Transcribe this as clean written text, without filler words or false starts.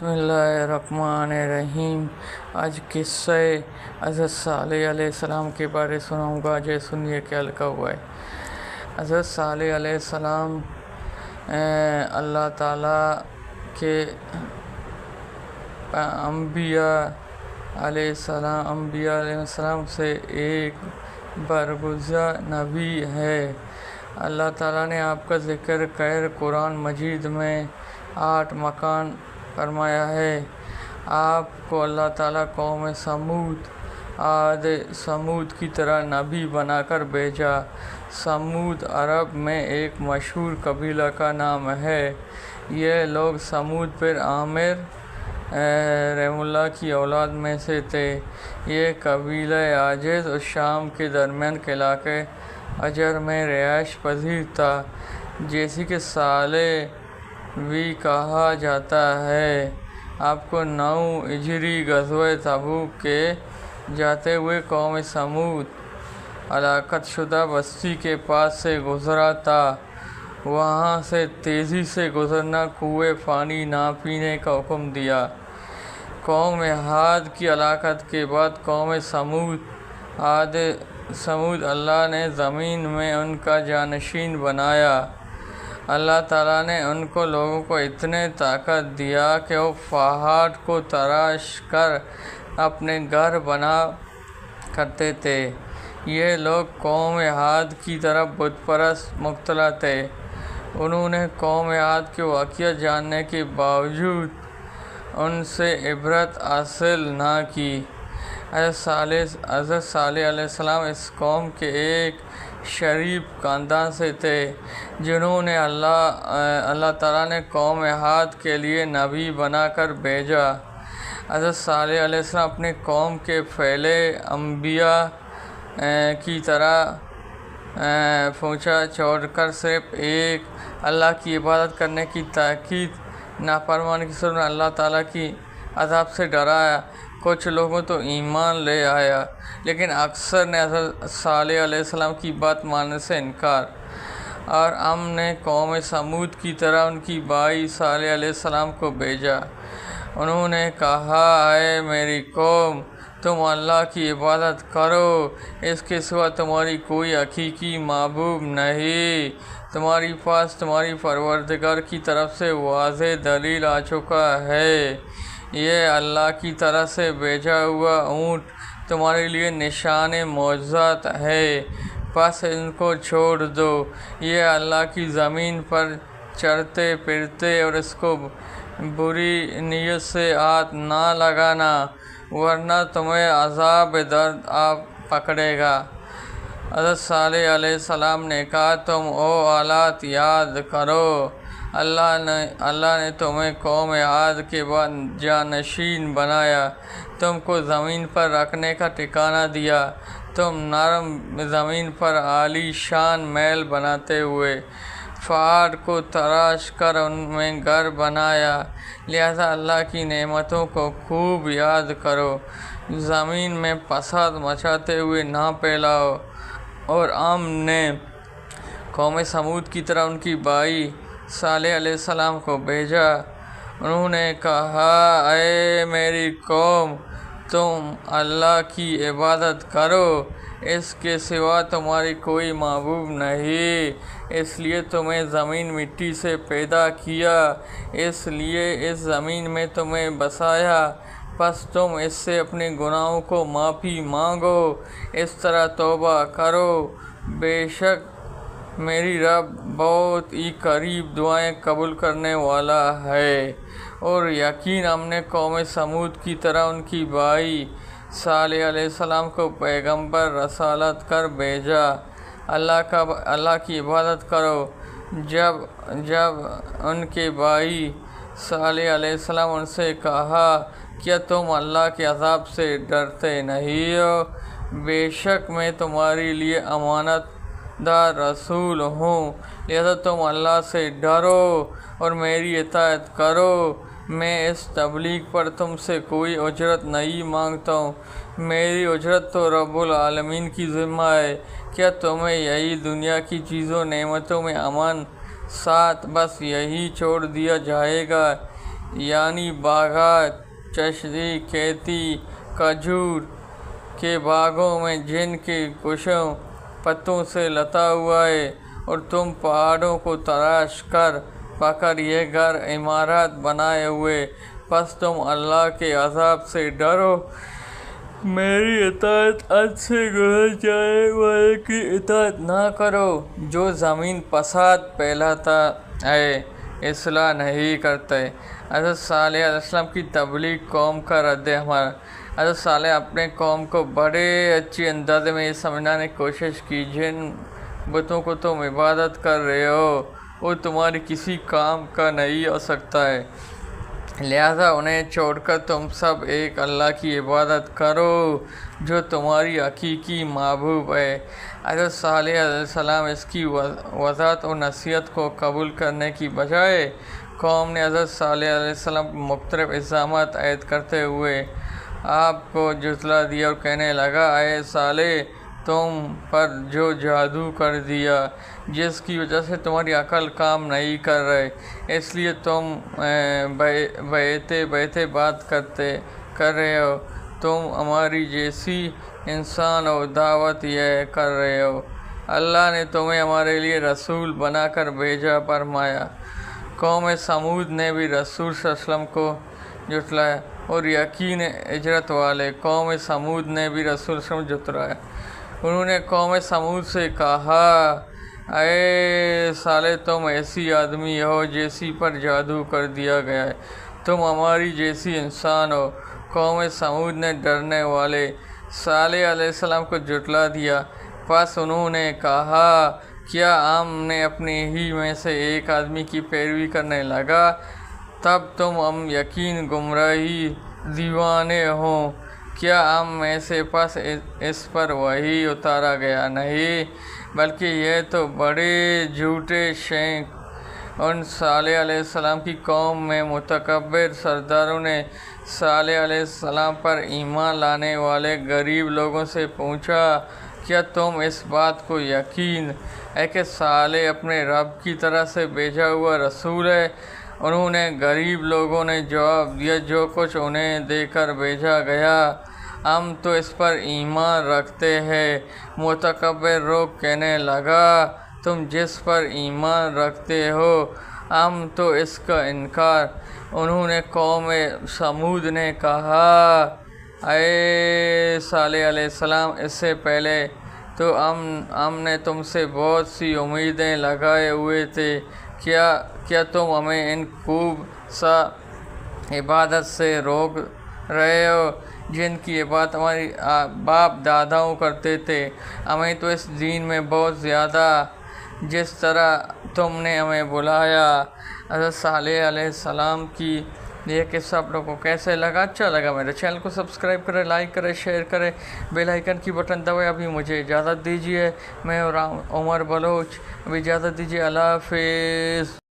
बिस्मिल्लाहिर्रहमानिर्रहीम। आज किस्से हज़रत सालेह अलैहिस्सलाम के बारे सुनाऊंगा। जय सुनिए क्या लिखा हुआ है। हज़रत सालेह अलैहिस्सलाम अल्लाह ताला के अंबिया अलैहिस्सलाम से एक बरगुज़र नबी है। अल्लाह ताला ने आपका ज़िक्र कर कुरान मजीद में 8 मकान फरमाया है। आपको अल्लाह ताला कौम समूद की तरह नबी बनाकर भेजा। समूद अरब में एक मशहूर कबीला का नाम है। ये लोग समूद पर आमिर रहमुल्लाह की औलाद में से थे। ये कबीला आजिज़ और शाम के दरमियान के इलाके अजर में रिहाइश पजीर था, जैसे कि सालेह भी कहा जाता है। आपको 9 हिजरी ग़ज़वे तबूक के जाते हुए कौम समूद हलाकत शुदा बस्ती के पास से गुज़रा था। वहाँ से तेज़ी से गुज़रना, कुएँ पानी ना पीने का हुक्म दिया। कौम आद की हलाकत के बाद कौम समूद अल्लाह ने ज़मीन में उनका जानशीन बनाया। अल्लाह ताला ने उनको लोगों को इतने ताकत दिया कि वो पहाड़ को तराश कर अपने घर बना करते थे। ये लोग कौम आद की तरफ बुतपरस्त मुब्तला थे। उन्होंने कौम आद के वाक़या जानने के बावजूद उनसे इबरत हासिल ना की। हज़रत सालेह अलैहिस्सलाम इस कौम के एक शरीफ खानदान से थे, जिन्होंने अल्लाह ताला ने कौम आद के लिए नबी बनाकर भेजा। हज़रत सालेह अलैहिस्सलाम अपने कौम के फैले अंबिया की तरह पूछा छोड़कर सिर्फ एक अल्लाह की इबादत करने की ताकीद नाफरमानी की सूरत में अल्लाह ताला की अज़ाब से डराया। कुछ लोगों तो ईमान ले आया, लेकिन अक्सर ने हज़रत सालेह अलैहिस्सलाम की बात मानने से इनकार। और हमने कौम समूद की तरह उनकी भाई सालेह अलैहिस्सलाम को भेजा। उन्होंने कहा, ऐ मेरी कौम, तुम अल्लाह की इबादत करो, इसके सिवा तुम्हारी कोई हकीकी महबूब नहीं। तुम्हारे पास तुम्हारी परवरदिगार की तरफ से वाज़ेह दलील आ चुका है। ये अल्लाह की तरफ से भेजा हुआ ऊँट तुम्हारे लिए निशान मौजज़ात है, बस इनको छोड़ दो। ये अल्लाह की ज़मीन पर चरते फिरते और इसको बुरी नीयत से हाथ ना लगाना, वरना तुम्हें अज़ाब दर्द आप पकड़ेगा। हज़रत सालेह अलैहिस्सलाम ने कहा, तुम ओ हालात याद करो। अल्लाह ने तुम्हें कौम आद के बाद जानशीन बनाया, तुमको ज़मीन पर रखने का ठिकाना दिया। तुम नरम ज़मीन पर आली शान महल बनाते हुए पहाड़ को तराश कर उनमें घर बनाया। लिहाजा अल्लाह की नेमतों को खूब याद करो। ज़मीन में फसाद मचाते हुए ना फैलाओ। और हमने कौम समूद की तरह उनकी भाई सालेह अलैहिस्सलाम को भेजा। उन्होंने कहा, ऐ मेरी कौम, तुम अल्लाह की इबादत करो, इसके सिवा तुम्हारी कोई महबूब नहीं। इसलिए तुम्हें ज़मीन मिट्टी से पैदा किया, इसलिए इस ज़मीन में तुम्हें बसाया, बस तुम इससे अपने गुनाहों को माफ़ी मांगो, इस तरह तौबा करो। बेशक मेरी रब बहुत ही करीब दुआएं कबूल करने वाला है। और यकीन हमने कौम समूद की तरह उनकी भाई सालेह अलैहिस्सलाम को पैगंबर रसालत कर भेजा। अल्लाह की इबादत करो। जब उनके भाई सालेह अलैहिस्सलाम उनसे कहा, क्या तुम अल्लाह के अज़ाब से डरते नहीं हो? बेशक मैं तुम्हारे लिए अमानतदार रसूल हूँ, लिहाजा तुम अल्लाह से डरो और मेरी इताअत करो। मैं इस तबलीग पर तुमसे कोई उजरत नहीं मांगता हूँ, मेरी उजरत तो रब्बुल आलमीन की ज़िम्मा है। क्या तुम्हें यही दुनिया की चीज़ों नेमतों में अमन साथ बस यही छोड़ दिया जाएगा? یعنی باغات، چشتی، کھیتی، کھجور کے باغوں میں جن کے کشوں پتوں سے لتا ہوا ہے، اور تم پہاڑوں کو تراش کر پکڑ یہ گھر عمارات بنائے ہوئے، پس تم اللہ کے عذاب سے ڈرو، میری اطاعت حد سے گزر جانے والے کی اطاعت نہ کرو جو زمین فساد پھیلاتا ہے، اصلاح نہیں کرتے۔ حضرت صالح علیہ السلام کی تبلیغ، قوم کا رد عمل۔ حضرت صالح اپنے قوم کو بڑے اچھے انداز میں یہ سمجھانے کی کوشش کی، جن بتوں کو تم عبادت کر رہے ہو وہ تمہاری کسی کام کا نہیں ہو سکتا ہے، لہذا انہیں چھوڑ کر تم سب ایک اللہ کی عبادت کرو جو تمہاری حقیقی معبود ہے۔ حضرت صالح علیہ السلام اس کی وضاحت اور نصیحت کو قبول کرنے کی بجائے قوم نے حضرت صالح علیہ السلام کو مختلف الزامات عائد کرتے ہوئے آپ کو جھٹلا دیا اور کہنے لگا، اے صالح، تم پر جو جادو کر دیا جس کی وجہ سے تمہاری عقل کام نہیں کر رہے، اس لیے تم بیتے بات کر رہے ہو، تم ہماری جیسی انسان ہو، دعوت یہ کر رہے ہو، اللہ نے تمہیں ہمارے لیے رسول بنا کر بھیجا۔ فرمایا قوم سمود نے بھی رسول صلی اللہ علیہ وسلم کو جھٹلایا، اور یقین اجرت والے قوم سمود نے بھی رسول صلی اللہ علیہ وسلم کو جھٹلایا۔ انہوں نے قوم سمود سے کہا، اے صالح، تم ایسی آدمی ہو جیسی پر جادو کر دیا گیا ہے، تم ہماری جیسی انسان ہو۔ قوم سمود نے ڈرنے والے صالح علیہ السلام کو جھٹلا دیا، پس انہوں نے کہا، کیا ہم نے اپنے ہی میں سے ایک آدمی کی پیروی کرنے لگا، تب تم ہم یقین گمراہی دیوانے ہوں، کیا ہم میں سے پس اس پر وحی اتارا گیا نہیں، بلکہ یہ تو بڑے جھوٹے شینک۔ ان صالح علیہ السلام کی قوم میں متکبر سرداروں نے صالح علیہ السلام پر ایمان لانے والے غریب لوگوں سے پوچھا، کیا تم اس بات کو یقین ہے کہ صالح اپنے رب کی طرف سے بھیجا ہوا رسول ہے؟ انہوں نے غریب لوگوں نے جواب دیا، جو کچھ انہیں دے کر بھیجا گیا ہم تو اس پر ایمان رکھتے ہیں۔ متکبر لوگ کہنے لگا، تم جس پر ایمان رکھتے ہو ہم تو اس کا انکار۔ انہوں نے قوم سمود نے کہا، اے صالح علیہ السلام، اس سے پہلے تو ہم نے تم سے بہت سی امیدیں لگائے ہوئے تھے، کیا تم ہمیں ان خوب سا عبادت سے روک رہے ہو جن کی عبادت ہمارے باپ داداؤں کرتے تھے؟ ہمیں تو اس دین میں بہت زیادہ جس طرح تم نے ہمیں بلایا۔ حضرت صالح علیہ السلام کی یہ قصہ آپ لوگوں کو کیسے لگا؟ اچھا لگا میرے چینل کو سبسکرائب کریں، لائک کریں، شیئر کریں، بیل آئیکن کی بٹن دبائیں۔ ابھی مجھے اجازت دیجیے، میں اور عمر بلوچ ابھی اجازت دیجیے، اللہ حافظ۔